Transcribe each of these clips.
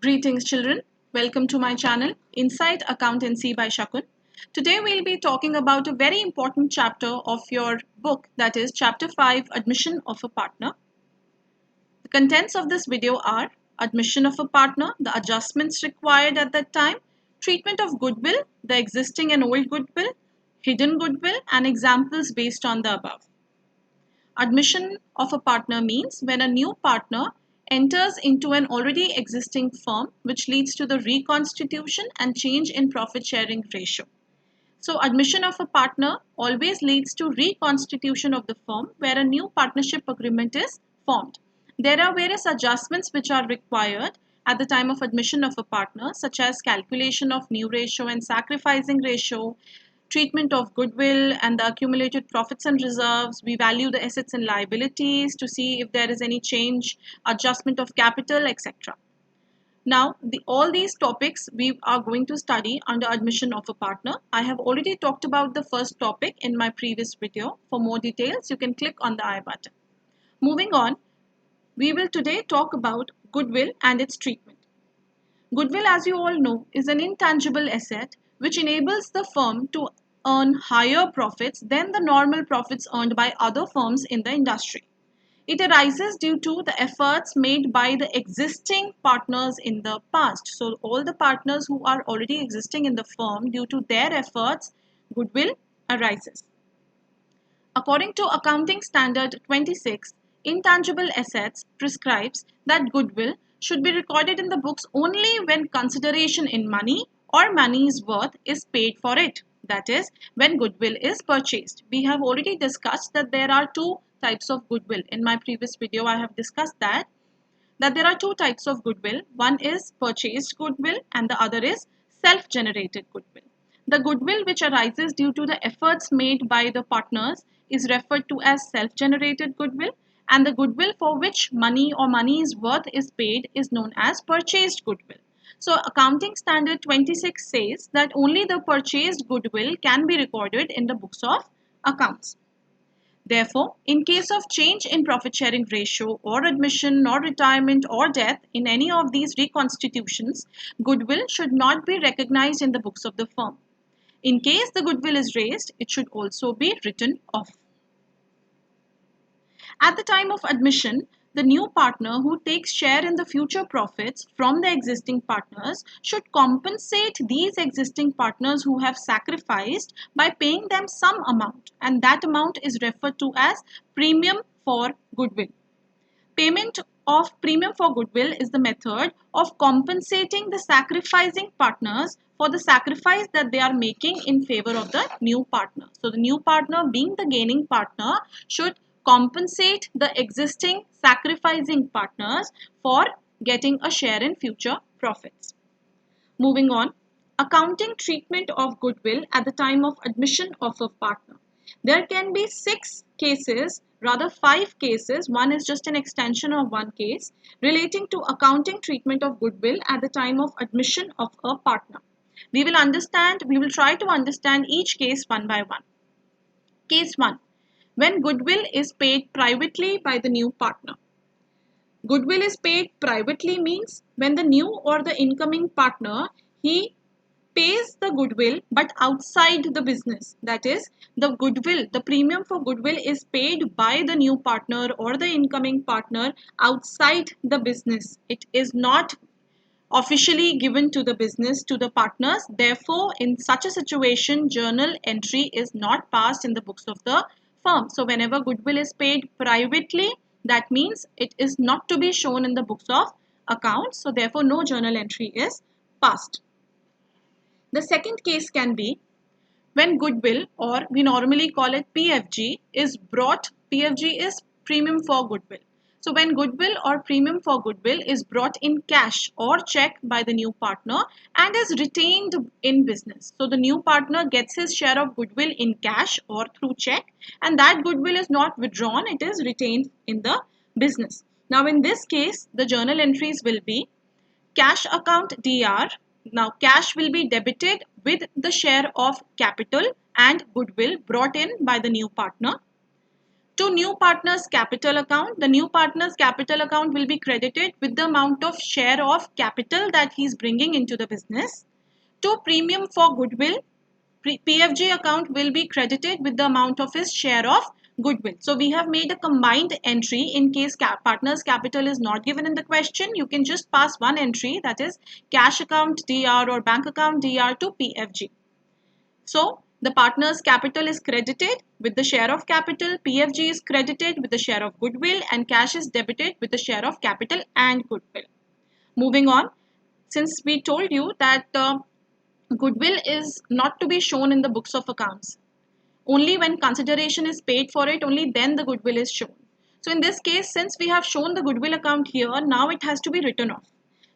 Greetings children, welcome to my channel Inside Accountancy by Shakun. Today we'll be talking about a very important chapter of your book, that is chapter 5, Admission of a Partner. The contents of this video are admission of a partner, the adjustments required at that time, treatment of goodwill, the existing and old goodwill, hidden goodwill and examples based on the above. Admission of a partner means when a new partner enters into an already existing firm, which leads to the reconstitution and change in profit sharing ratio. So admission of a partner always leads to reconstitution of the firm where a new partnership agreement is formed. There are various adjustments which are required at the time of admission of a partner, such as calculation of new ratio and sacrificing ratio, treatment of goodwill and the accumulated profits and reserves. We value the assets and liabilities to see if there is any change, adjustment of capital, etc. Now, all these topics we are going to study under admission of a partner. I have already talked about the first topic in my previous video. For more details, you can click on the I button. Moving on, we will today talk about goodwill and its treatment. Goodwill, as you all know, is an intangible asset which enables the firm to earn higher profits than the normal profits earned by other firms in the industry. It arises due to the efforts made by the existing partners in the past. So all the partners who are already existing in the firm, due to their efforts, goodwill arises. According to Accounting Standard 26, intangible assets prescribes that goodwill should be recorded in the books only when consideration in money or money's worth is paid for it. That is, when goodwill is purchased. We have already discussed that there are two types of goodwill. In my previous video, I have discussed that there are two types of goodwill. One is purchased goodwill and the other is self-generated goodwill. The goodwill which arises due to the efforts made by the partners is referred to as self-generated goodwill, and the goodwill for which money or money's worth is paid is known as purchased goodwill. So Accounting Standard 26 says that only the purchased goodwill can be recorded in the books of accounts. Therefore, in case of change in profit sharing ratio or admission or retirement or death in any of these reconstitutions, goodwill should not be recognized in the books of the firm. In case the goodwill is raised, it should also be written off. At the time of admission, the new partner who takes share in the future profits from the existing partners should compensate these existing partners who have sacrificed by paying them some amount, and that amount is referred to as premium for goodwill. Payment of premium for goodwill is the method of compensating the sacrificing partners for the sacrifice that they are making in favor of the new partner. So the new partner, being the gaining partner, should compensate the existing sacrificing partners for getting a share in future profits. Moving on, accounting treatment of goodwill at the time of admission of a partner. There can be 6 cases, rather 5 cases, one is just an extension of one case, relating to accounting treatment of goodwill at the time of admission of a partner. We will try to understand each case one by one. Case 1. When goodwill is paid privately by the new partner. Goodwill is paid privately means when the new or the incoming partner, he pays the goodwill but outside the business. That is, the goodwill, the premium for goodwill is paid by the new partner or the incoming partner outside the business. It is not officially given to the business, to the partners. Therefore, in such a situation, journal entry is not passed in the books of the firm. So whenever goodwill is paid privately, that means it is not to be shown in the books of accounts. So therefore, no journal entry is passed. The second case can be when goodwill, or we normally call it PFG, is brought. PFG is premium for goodwill. So when goodwill or premium for goodwill is brought in cash or check by the new partner and is retained in business. So the new partner gets his share of goodwill in cash or through check, and that goodwill is not withdrawn, it is retained in the business. Now in this case, the journal entries will be cash account DR. Now cash will be debited with the share of capital and goodwill brought in by the new partner. To new partners capital account, the new partners capital account will be credited with the amount of share of capital that he is bringing into the business. To premium for goodwill, PFG account will be credited with the amount of his share of goodwill. So we have made a combined entry in case partner's capital is not given in the question. You can just pass one entry, that is cash account DR or bank account DR to PFG. So the partner's capital is credited with the share of capital, PFG is credited with the share of goodwill, and cash is debited with the share of capital and goodwill. Moving on, since we told you that goodwill is not to be shown in the books of accounts. Only when consideration is paid for it, only then the goodwill is shown. So in this case, since we have shown the goodwill account here, now it has to be written off.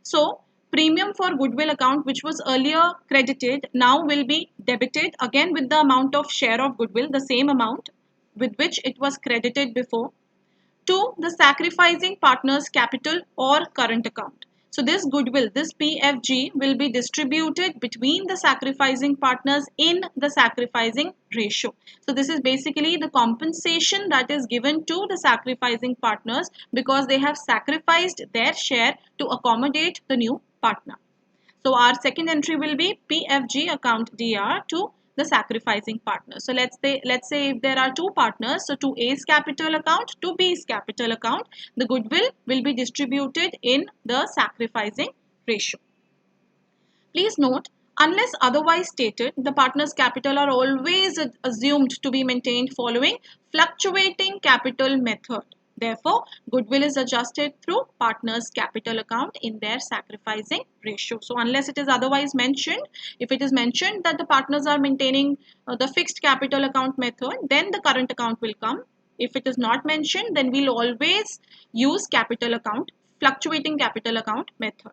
So premium for goodwill account, which was earlier credited, now will be debited again with the amount of share of goodwill, the same amount with which it was credited before, to the sacrificing partner's capital or current account. So this goodwill, this PFG, will be distributed between the sacrificing partners in the sacrificing ratio. So this is basically the compensation that is given to the sacrificing partners because they have sacrificed their share to accommodate the new partner. So our second entry will be PFG account DR to the sacrificing partner. So let's say if there are two partners, so to A's capital account to B's capital account, the goodwill will be distributed in the sacrificing ratio. Please note, unless otherwise stated, the partner's capital are always assumed to be maintained following fluctuating capital method. Therefore, goodwill is adjusted through partner's capital account in their sacrificing ratio. So, unless it is otherwise mentioned, if it is mentioned that the partners are maintaining the fixed capital account method, then the current account will come. If it is not mentioned, then we'll always use capital account, fluctuating capital account method.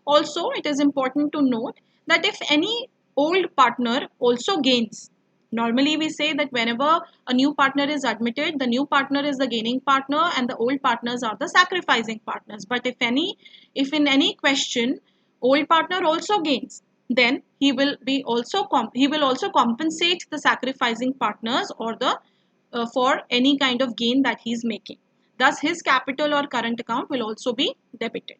Also, it is important to note that if any old partner also gains, normally we say that whenever a new partner is admitted, the new partner is the gaining partner and the old partners are the sacrificing partners. But if in any question old partner also gains, then he will also compensate the sacrificing partners or the for any kind of gain that he is making. Thus, his capital or current account will also be debited.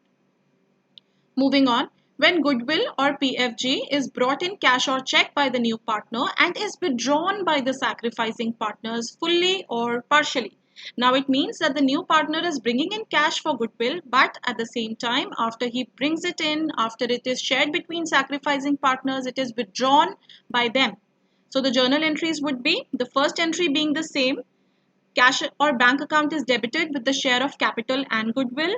Moving on, when goodwill or PFG is brought in cash or check by the new partner and is withdrawn by the sacrificing partners fully or partially. Now it means that the new partner is bringing in cash for goodwill, but at the same time, after he brings it in, after it is shared between sacrificing partners, it is withdrawn by them. So the journal entries would be the first entry being the same. Cash or bank account is debited with the share of capital and goodwill.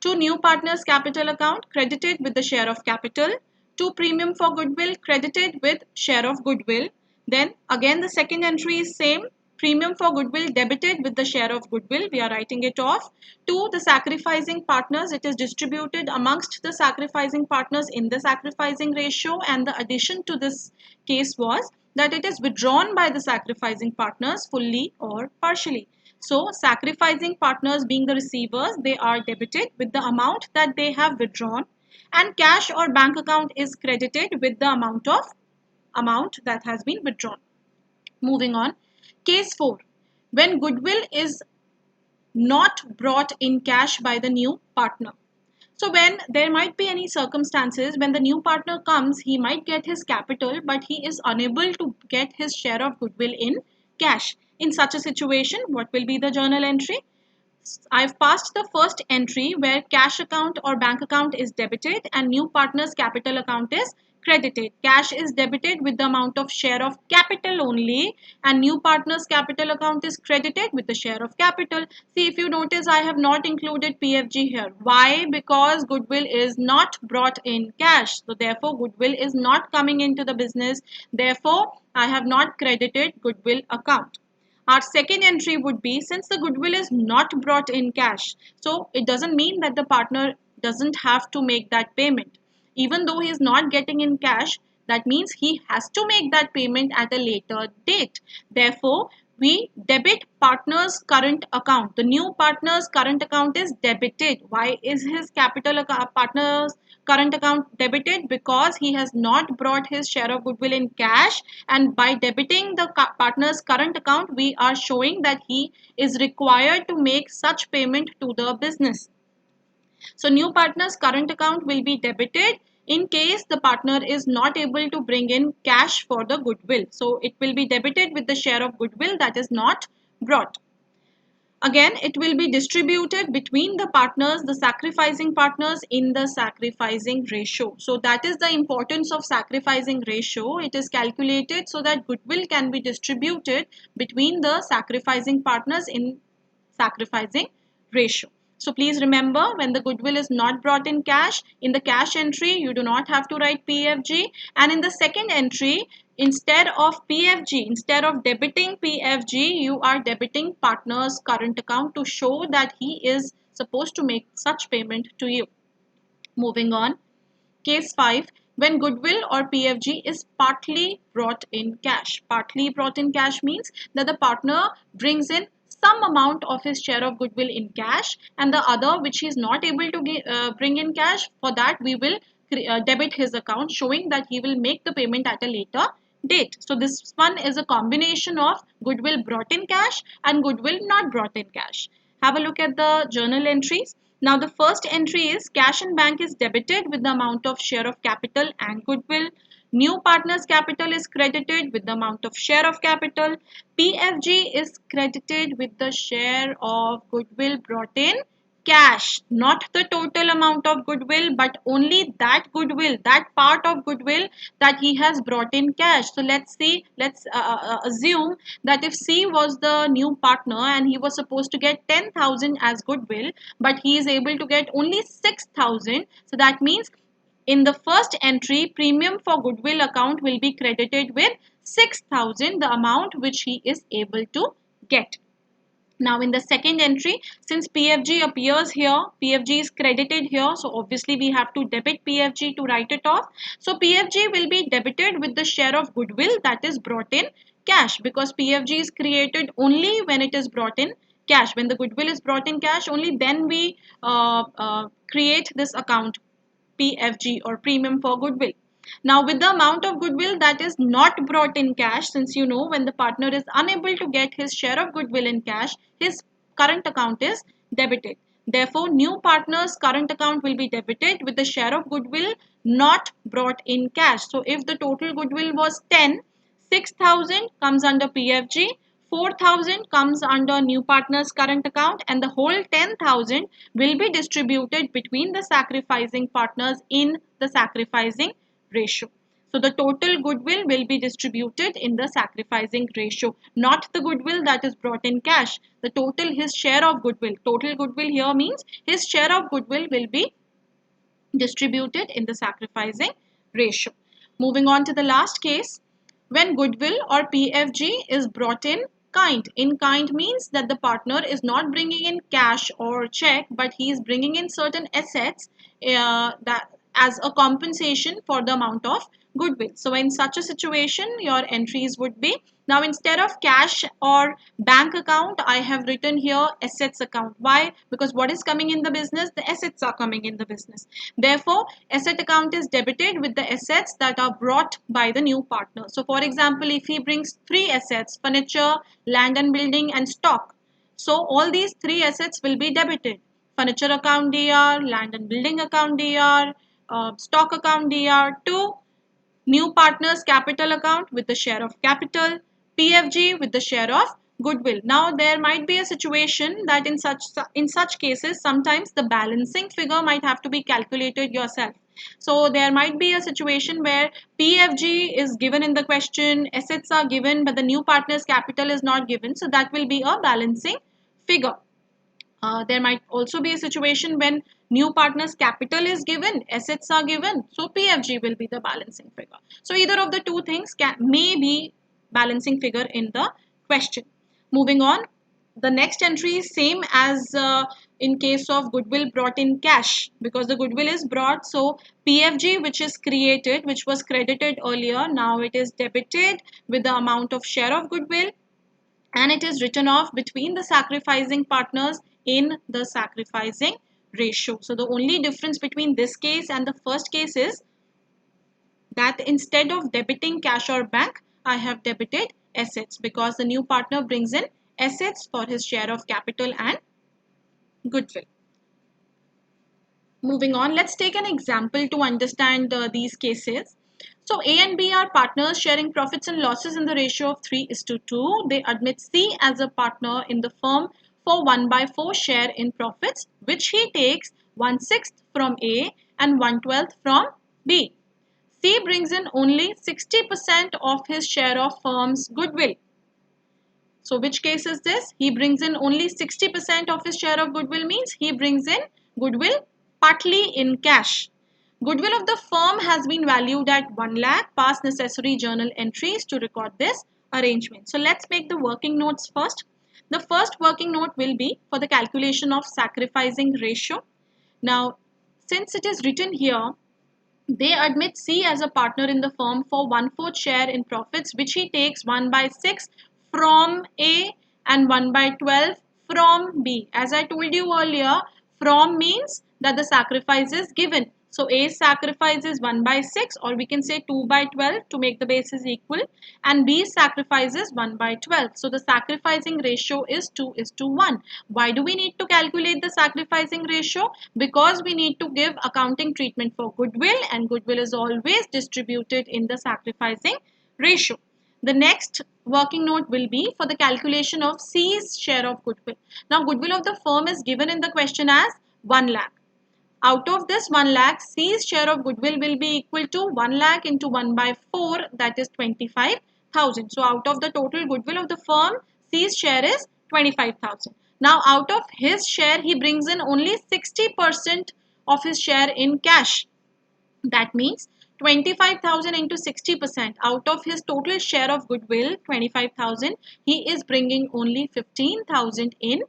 To new partners capital account credited with the share of capital. To premium for goodwill credited with share of goodwill. Then again the second entry is same. Premium for goodwill debited with the share of goodwill. We are writing it off. To the sacrificing partners, it is distributed amongst the sacrificing partners in the sacrificing ratio, and the addition to this case was that it is withdrawn by the sacrificing partners fully or partially. So sacrificing partners being the receivers, they are debited with the amount that they have withdrawn, and cash or bank account is credited with the amount that has been withdrawn. Moving on, case 4. When goodwill is not brought in cash by the new partner. So when there might be any circumstances when the new partner comes, he might get his capital, but he is unable to get his share of goodwill in cash. In such a situation, what will be the journal entry? I've passed the first entry where cash account or bank account is debited and new partner's capital account is credited. Cash is debited with the amount of share of capital only, and new partner's capital account is credited with the share of capital. See, if you notice, I have not included PFG here. Why? Because goodwill is not brought in cash. So therefore, goodwill is not coming into the business. Therefore, I have not credited goodwill account. Our second entry would be, since the goodwill is not brought in cash, so it doesn't mean that the partner doesn't have to make that payment. Even though he is not getting in cash, that means he has to make that payment at a later date. Therefore, we debit partner's current account. The new partner's current account is debited. Why is his partner's current account debited because he has not brought his share of goodwill in cash, and by debiting the partner's current account we are showing that he is required to make such payment to the business. So new partner's current account will be debited in case the partner is not able to bring in cash for the goodwill. So it will be debited with the share of goodwill that is not brought. Again, it will be distributed between the partners, the sacrificing partners, in the sacrificing ratio. So that is the importance of sacrificing ratio. It is calculated so that goodwill can be distributed between the sacrificing partners in sacrificing ratio. So please remember, when the goodwill is not brought in cash, in the cash entry you do not have to write PFG, and in the second entry, instead of PFG, instead of debiting PFG, you are debiting partner's current account to show that he is supposed to make such payment to you. Moving on, case 5, when goodwill or PFG is partly brought in cash. Partly brought in cash means that the partner brings in some amount of his share of goodwill in cash, and the other which he is not able to bring in cash, for that we will debit his account, showing that he will make the payment at a later date. So this one is a combination of goodwill brought in cash and goodwill not brought in cash. Have a look at the journal entries. Now the first entry is cash in bank is debited with the amount of share of capital and goodwill. New partner's capital is credited with the amount of share of capital. PFG is credited with the share of goodwill brought in cash, not the total amount of goodwill, but only that goodwill, that part of goodwill that he has brought in cash. So let's see, let's assume that if C was the new partner and he was supposed to get 10,000 as goodwill, but he is able to get only 6,000. So that means in the first entry, premium for goodwill account will be credited with 6,000, the amount which he is able to get. Now in the second entry, since PFG appears here, PFG is credited here, so obviously we have to debit PFG to write it off. So PFG will be debited with the share of goodwill that is brought in cash, because PFG is created only when it is brought in cash. When the goodwill is brought in cash, only then we create this account PFG, or premium for goodwill. Now with the amount of goodwill that is not brought in cash, since you know when the partner is unable to get his share of goodwill in cash, his current account is debited. Therefore, new partner's current account will be debited with the share of goodwill not brought in cash. So if the total goodwill was 10, 6,000 comes under PFG, 4,000 comes under new partner's current account, and the whole 10,000 will be distributed between the sacrificing partners in the sacrificing ratio. So the total goodwill will be distributed in the sacrificing ratio, not the goodwill that is brought in cash. The total, his share of goodwill, total goodwill here means his share of goodwill will be distributed in the sacrificing ratio. Moving on to the last case, when goodwill or PFG is brought in kind. In kind means that the partner is not bringing in cash or check, but he is bringing in certain assets that as a compensation for the amount of goodwill. So in such a situation, your entries would be, now instead of cash or bank account, I have written here assets account. Why? Because what is coming in the business? The assets are coming in the business. Therefore, asset account is debited with the assets that are brought by the new partner. So for example, if he brings three assets, furniture, land and building, and stock. So all these three assets will be debited. Furniture account DR, land and building account DR, stock account DR to new partner's capital account with the share of capital, PFG with the share of goodwill. Now there might be a situation that in such cases sometimes the balancing figure might have to be calculated yourself. So there might be a situation where PFG is given in the question, assets are given, but the new partner's capital is not given. So that will be a balancing figure. There might also be a situation when new partner's capital is given, assets are given, so PFG will be the balancing figure. So either of the two things may be balancing figure in the question. Moving on, the next entry is same as in case of goodwill brought in cash, because the goodwill is brought. So PFG which is created, which was credited earlier, now it is debited with the amount of share of goodwill, and it is written off between the sacrificing partners in the sacrificing ratio. So the only difference between this case and the first case is that instead of debiting cash or bank, I have debited assets because the new partner brings in assets for his share of capital and goodwill. Moving on, let's take an example to understand these cases. So A and B are partners sharing profits and losses in the ratio of 3:2. They admit C as a partner in the firm for 1/4 share in profits, which he takes 1/6 from A and 1/12 from B. C brings in only 60% of his share of firm's goodwill. So which case is this? He brings in only 60% of his share of goodwill means he brings in goodwill partly in cash. Goodwill of the firm has been valued at 1 lakh. Pass necessary journal entries to record this arrangement. So let's make the working notes first. The first working note will be for the calculation of sacrificing ratio. Now, since it is written here, they admit C as a partner in the firm for 1/4 share in profits, which he takes 1/6 from A and 1/12 from B. As I told you earlier, from means that the sacrifice is given. So A sacrifice is 1/6, or we can say 2/12 to make the bases equal, and B sacrifice is 1/12. So the sacrificing ratio is 2:1. Why do we need to calculate the sacrificing ratio? Because we need to give accounting treatment for goodwill, and goodwill is always distributed in the sacrificing ratio. The next working note will be for the calculation of C's share of goodwill. Now goodwill of the firm is given in the question as 1 lakh. Out of this 1 lakh, C's share of goodwill will be equal to 1 lakh into 1/4, that is 25,000. So out of the total goodwill of the firm, C's share is 25,000. Now out of his share, he brings in only 60% of his share in cash. That means 25,000 into 60%. Out of his total share of goodwill, 25,000, he is bringing only 15,000 in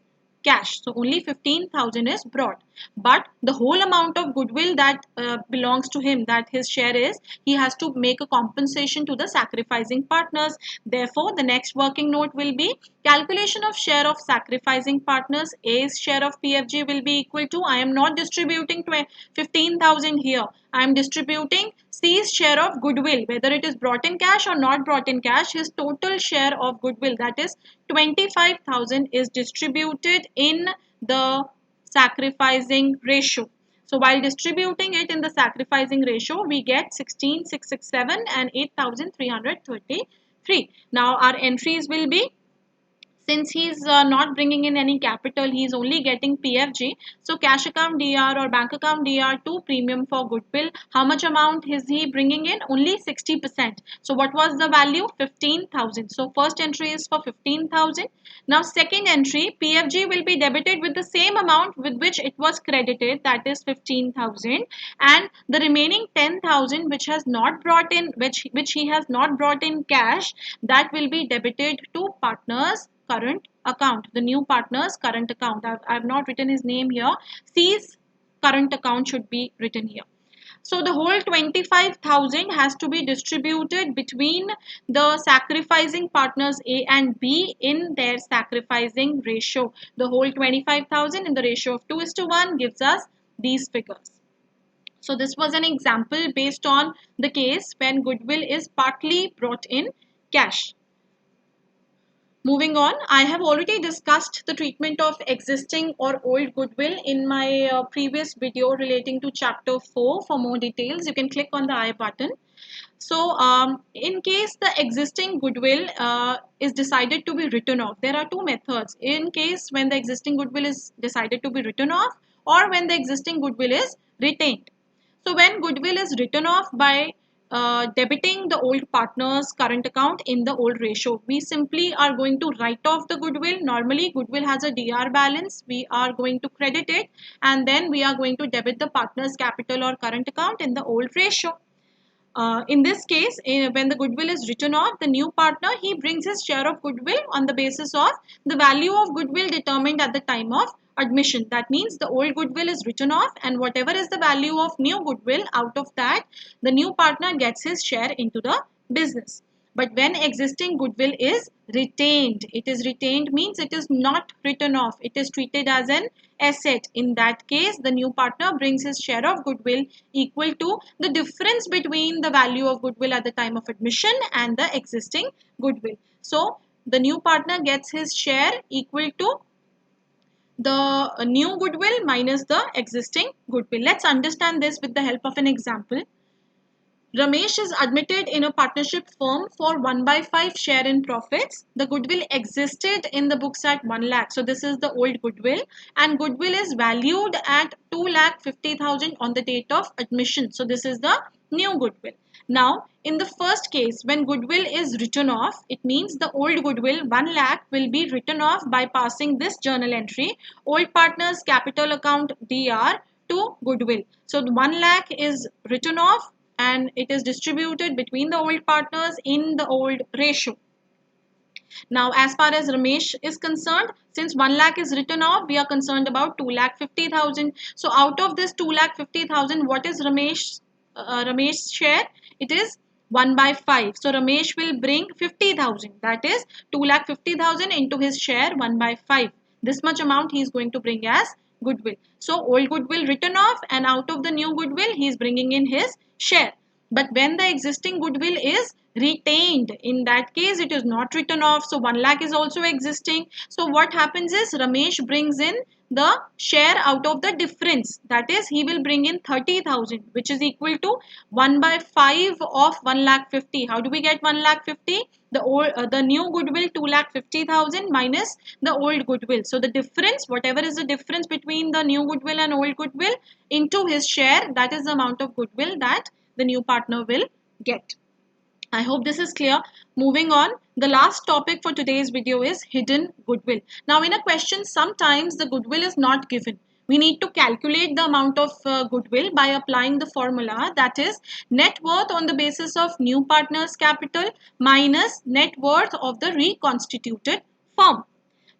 cash. So only 15,000 is brought. But the whole amount of goodwill that belongs to him, that his share is, he has to make a compensation to the sacrificing partners. Therefore, the next working note will be calculation of share of sacrificing partners. A's share of PFG will be equal to, I am not distributing 15,000 here. I am distributing C's share of goodwill, whether it is brought in cash or not brought in cash. His total share of goodwill, that is 25,000, is distributed in the sacrificing ratio. So while distributing it in the sacrificing ratio, we get 16,667 and 8,333. Now our entries will be, since he's not bringing in any capital, he's only getting PFG. So cash account DR or bank account DR2 premium for goodwill. How much amount is he bringing in? Only 60%. So what was the value? 15,000. So first entry is for 15,000. Now second entry, PFG will be debited with the same amount with which it was credited, that is 15,000, and the remaining 10,000 which has not brought in, which he has not brought in cash, that will be debited to partners current account, the new partner's current account. I've not written his name here. C's current account should be written here. So the whole 25,000 has to be distributed between the sacrificing partners A and B in their sacrificing ratio. The whole 25,000 in the ratio of 2:1 gives us these figures. So this was an example based on the case when goodwill is partly brought in cash. Moving on, I have already discussed the treatment of existing or old goodwill in my previous video relating to chapter 4. For more details, you can click on the I button. So in case the existing goodwill is decided to be written off, there are two methods. In case when the existing goodwill is decided to be written off, or when the existing goodwill is retained. So when goodwill is written off by debiting the old partner's current account in the old ratio, we simply are going to write off the goodwill. Normally goodwill has a DR balance. We are going to credit it, and then we are going to debit the partner's capital or current account in the old ratio. In this case, when the goodwill is written off, the new partner, he brings his share of goodwill on the basis of the value of goodwill determined at the time of admission. That means the old goodwill is written off, and whatever is the value of new goodwill, out of that, the new partner gets his share into the business. But when existing goodwill is retained, it is retained means it is not written off. It is treated as an asset. In that case, the new partner brings his share of goodwill equal to the difference between the value of goodwill at the time of admission and the existing goodwill. So the new partner gets his share equal to the new goodwill minus the existing goodwill. Let's understand this with the help of an example. Ramesh is admitted in a partnership firm for 1 by 5 share in profits. The goodwill existed in the books at 1 lakh. So this is the old goodwill, and goodwill is valued at 2,50,000 on the date of admission. So this is the new goodwill. Now, in the first case, when goodwill is written off, it means the old goodwill 1 lakh will be written off by passing this journal entry, old partners capital account DR to goodwill. So 1 lakh is written off and it is distributed between the old partners in the old ratio. Now, as far as Ramesh is concerned, since 1 lakh is written off, we are concerned about 2,50,000. So, out of this 2,50,000, what is Ramesh's share? It is 1 by 5. So, Ramesh will bring 50,000. That is 2,50,000 into his share 1 by 5. This much amount he is going to bring as goodwill. So, old goodwill written off, and out of the new goodwill, he is bringing in his share. But when the existing goodwill is retained, in that case it is not written off. So 1 lakh is also existing. So what happens is Ramesh brings in the share out of the difference. That is, he will bring in 30,000, which is equal to 1 by 5 of 1 lakh 50. How do we get 1 lakh 50? The new goodwill 2 lakh 50,000 minus the old goodwill. So the difference, whatever is the difference between the new goodwill and old goodwill, into his share, that is the amount of goodwill that the new partner will get. I hope this is clear. Moving on, the last topic for today's video is hidden goodwill. Now, in a question, sometimes the goodwill is not given. We need to calculate the amount of goodwill by applying the formula, that is net worth on the basis of new partner's capital minus net worth of the reconstituted firm.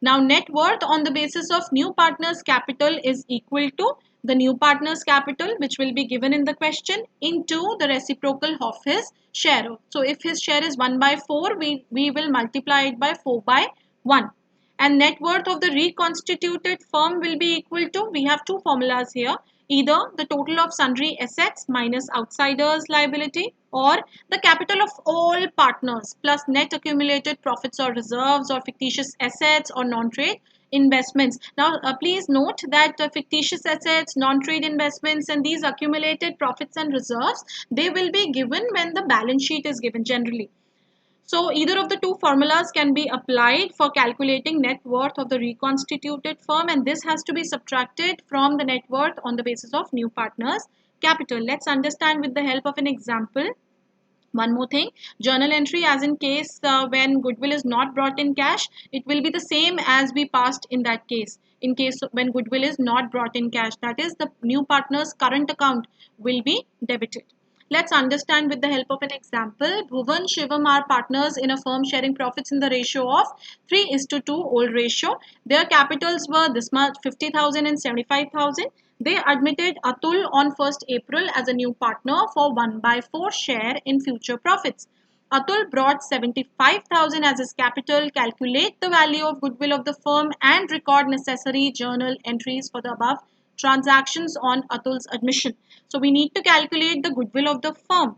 Now, net worth on the basis of new partner's capital is equal to the new partner's capital, which will be given in the question, into the reciprocal of his share. So, if his share is 1 by 4, we will multiply it by 4 by 1. And net worth of the reconstituted firm will be equal to, we have two formulas here, either the total of sundry assets minus outsiders liability, or the capital of all partners plus net accumulated profits or reserves or fictitious assets or non-trade investments. Now, please note that fictitious assets, non-trade investments, and these accumulated profits and reserves, they will be given when the balance sheet is given generally. So either of the two formulas can be applied for calculating net worth of the reconstituted firm, and this has to be subtracted from the net worth on the basis of new partners capital. Let's understand with the help of an example. One more thing, journal entry as in case when goodwill is not brought in cash, it will be the same as we passed in that case. In case when goodwill is not brought in cash, that is the new partner's current account will be debited. Let's understand with the help of an example. Bhuvan, Shivam are partners in a firm sharing profits in the ratio of 3:2 old ratio. Their capitals were this much, 50,000 and 75,000. They admitted Atul on 1st April as a new partner for 1 by 4 share in future profits. Atul brought 75,000 as his capital, calculate the value of goodwill of the firm and record necessary journal entries for the above transactions on Atul's admission. So we need to calculate the goodwill of the firm.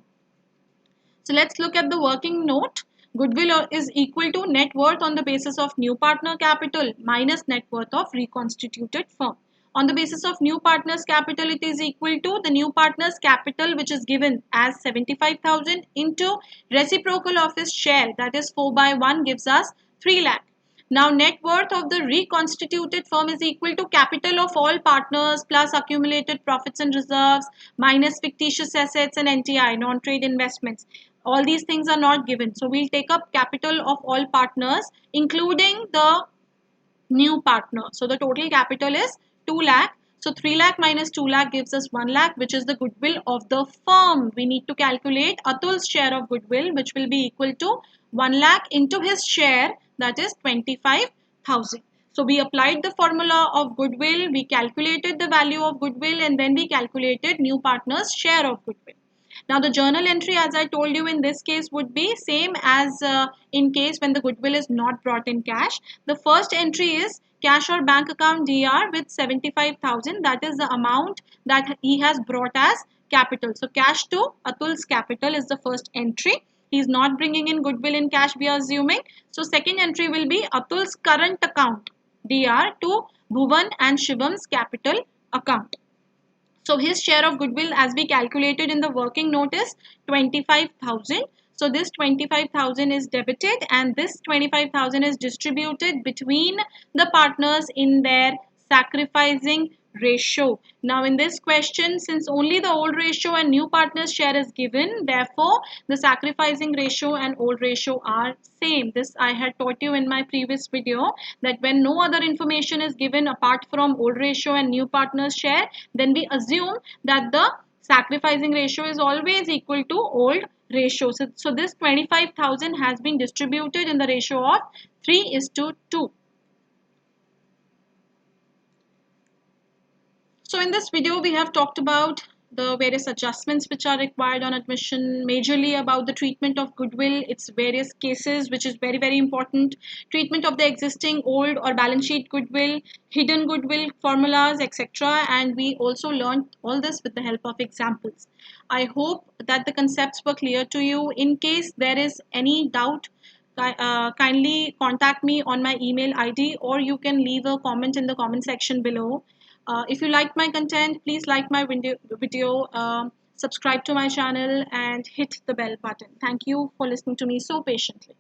So let's look at the working note. Goodwill is equal to net worth on the basis of new partner capital minus net worth of reconstituted firm. On the basis of new partner's capital, it is equal to the new partner's capital, which is given as 75,000 into reciprocal of his share, that is 4 by 1 gives us 3 lakh. Now, net worth of the reconstituted firm is equal to capital of all partners plus accumulated profits and reserves minus fictitious assets and NTI, non-trade investments. All these things are not given. So, we'll take up capital of all partners, including the new partner. So, the total capital is 2 lakh. So, 3 lakh minus 2 lakh gives us 1 lakh, which is the goodwill of the firm. We need to calculate Atul's share of goodwill, which will be equal to 1 lakh into his share, that is 25,000. So, we applied the formula of goodwill, we calculated the value of goodwill, and then we calculated new partner's share of goodwill. Now the journal entry, as I told you, in this case would be same as in case when the goodwill is not brought in cash. The first entry is cash or bank account DR with 75,000. That is the amount that he has brought as capital. So cash to Atul's capital is the first entry. He is not bringing in goodwill in cash, we are assuming. So second entry will be Atul's current account DR to Bhuvan and Shivan's capital account. So his share of goodwill, as we calculated in the working note, is 25,000. So this 25,000 is debited and this 25,000 is distributed between the partners in their sacrificing ratio. Now in this question, since only the old ratio and new partners share is given, therefore the sacrificing ratio and old ratio are same. This I had taught you in my previous video, that when no other information is given apart from old ratio and new partners share, then we assume that the sacrificing ratio is always equal to old ratio. So this 25,000 has been distributed in the ratio of 3:2. So in this video, we have talked about the various adjustments which are required on admission, majorly about the treatment of goodwill, its various cases, which is very, very important, treatment of the existing old or balance sheet goodwill, hidden goodwill formulas, etc. And we also learned all this with the help of examples. I hope that the concepts were clear to you. In case there is any doubt, kindly contact me on my email ID, or you can leave a comment in the comment section below. If you like my content, please like my video, subscribe to my channel and hit the bell button. Thank you for listening to me so patiently.